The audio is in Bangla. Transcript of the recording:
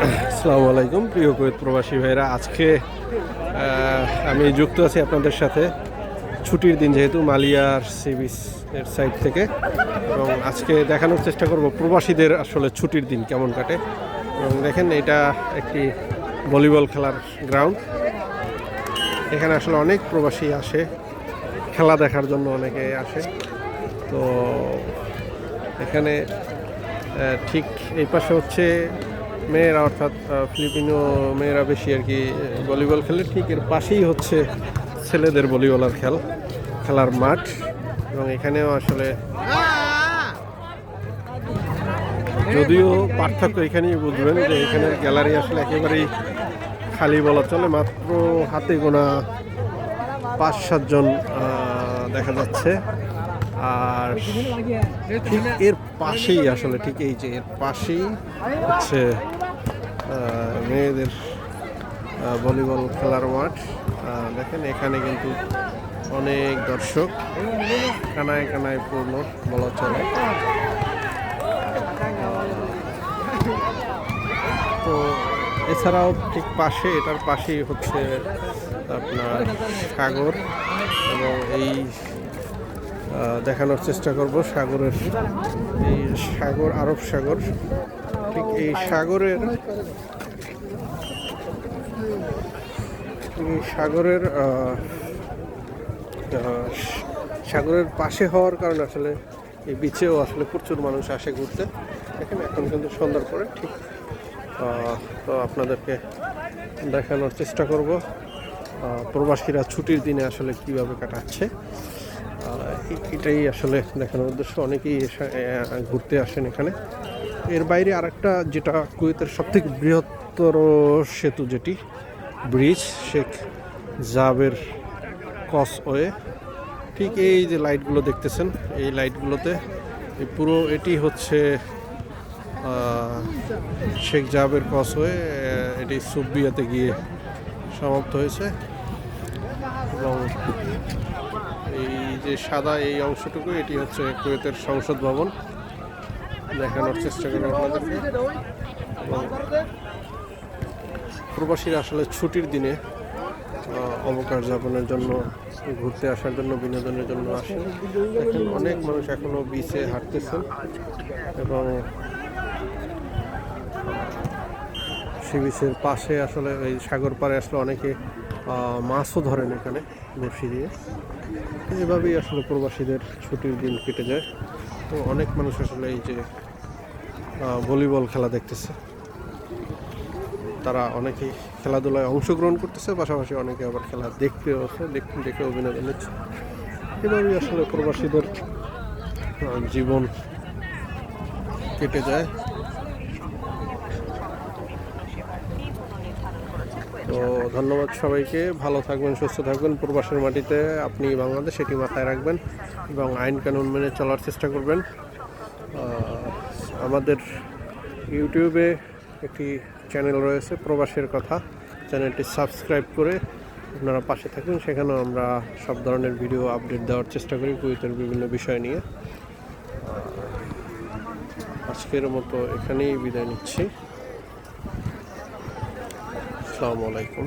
আসসালামু আলাইকুম প্রিয় কুয়েত প্রবাসী ভাইরা। আজকে আমি যুক্ত আছি আপনাদের সাথে ছুটির দিন, যেহেতু মালিয়ার সি বিচ এর সাইড থেকে, এবং আজকে দেখানোর চেষ্টা করব প্রবাসীদের আসলে ছুটির দিন কেমন কাটে। এবং দেখেন, এটা একটি ভলিবল খেলার গ্রাউন্ড। এখানে আসলে অনেক প্রবাসী আসে খেলা দেখার জন্য, অনেকে আসে। তো এখানে ঠিক এই পাশে হচ্ছে মেয়েরা, অর্থাৎ ফিলিপিনো মেয়েরা বেশি আর কি ভলিবল খেলে। ঠিক এর পাশেই হচ্ছে ছেলেদের ভলিবলার খেলার মাঠ। এবং এখানেও আসলে যদিও পার্থক্য এখানেই বুঝবেন যে এখানের গ্যালারি আসলে একেবারেই খালি বলা চলে। মাত্র হাতে গোনা 5-7 জন দেখা যাচ্ছে। আর ঠিক এর পাশেই আসলে, ঠিক এই যে এর পাশেই হচ্ছে মেয়েদের ভলিবল খেলার মাঠ। দেখেন, এখানে কিন্তু অনেক দর্শক, কানায় কানায় পূর্ণ বলা চলে। তো এছাড়াও ঠিক পাশে, এটার পাশেই হচ্ছে আপনার সাগর। এবং এই দেখানোর চেষ্টা করব সাগরের, এই সাগর আরব সাগর। ঠিক এই সাগরের পাশে হওয়ার কারণে আসলে এই বিচেও আসলে প্রচুর মানুষ আসে ঘুরতে। এখানে এখন কিন্তু সন্ধ্যার পরে ঠিক। তো আপনাদেরকে দেখানোর চেষ্টা করব প্রবাসীরা ছুটির দিনে আসলে কিভাবে কাটাচ্ছে। এটাই আসলে দেখানোর উদ্দেশ্য। অনেকেই ঘুরতে আসেন এখানে। এর বাইরে আরেকটা, যেটা কুয়েতের সবথেকে বৃহত্তর সেতু, যেটি ব্রিজ, শেখ জাবের কসওয়ে। ঠিক এই যে লাইটগুলো দেখতেছেন, এই লাইটগুলোতে এই পুরো এটি হচ্ছে শেখ জাবের কসওয়ে। এটি সুবিয়াতে গিয়ে সমাপ্ত হয়েছে। এবং এই যে সাদা এই অংশটুকু, এটি হচ্ছে কুয়েতের সংসদ ভবন। দেখানোর চেষ্টা করি আপনাদেরকে। এবং প্রবাসীরা আসলে ছুটির দিনে অবকাশ যাপনের জন্য, ঘুরতে আসার জন্য, বিনোদনের জন্য আসে। দেখেন, অনেক মানুষ এখনো বিচে হাঁটতেছেন। এবং সি বিচের পাশে আসলে এই সাগর পাড়ে আসলে অনেকে মাছও ধরেন এখানে বড়শি দিয়ে। এভাবেই আসলে প্রবাসীদের ছুটির দিন কেটে যায়। তো অনেক মানুষ আসলে এই যে ভলিবল খেলা দেখতেছে, তারা অনেকেই খেলাধুলায় অংশগ্রহণ করতেছে, পাশাপাশি অনেকে আবার খেলা দেখেও বিনোদন নিচ্ছে। এভাবেই আসলে প্রবাসীদের জীবন কেটে যায়। তো ধন্যবাদ সবাইকে। ভালো থাকবেন, সুস্থ থাকবেন। প্রবাসের মাটিতে আপনি বাংলাদেশ, এটি মাথায় রাখবেন এবং আইন কানুন মেনে চলার চেষ্টা করবেন। আমাদের ইউটিউবে একটি চ্যানেল রয়েছে, প্রবাসের কথা। চ্যানেলটি সাবস্ক্রাইব করে আপনারা পাশে থাকুন। সেখানেও আমরা সব ধরনের ভিডিও আপডেট দেওয়ার চেষ্টা করি কুয়েতের বিভিন্ন বিষয় নিয়ে। আজকের মতো এখানেই বিদায় নিচ্ছি। আসসালামু আলাইকুম।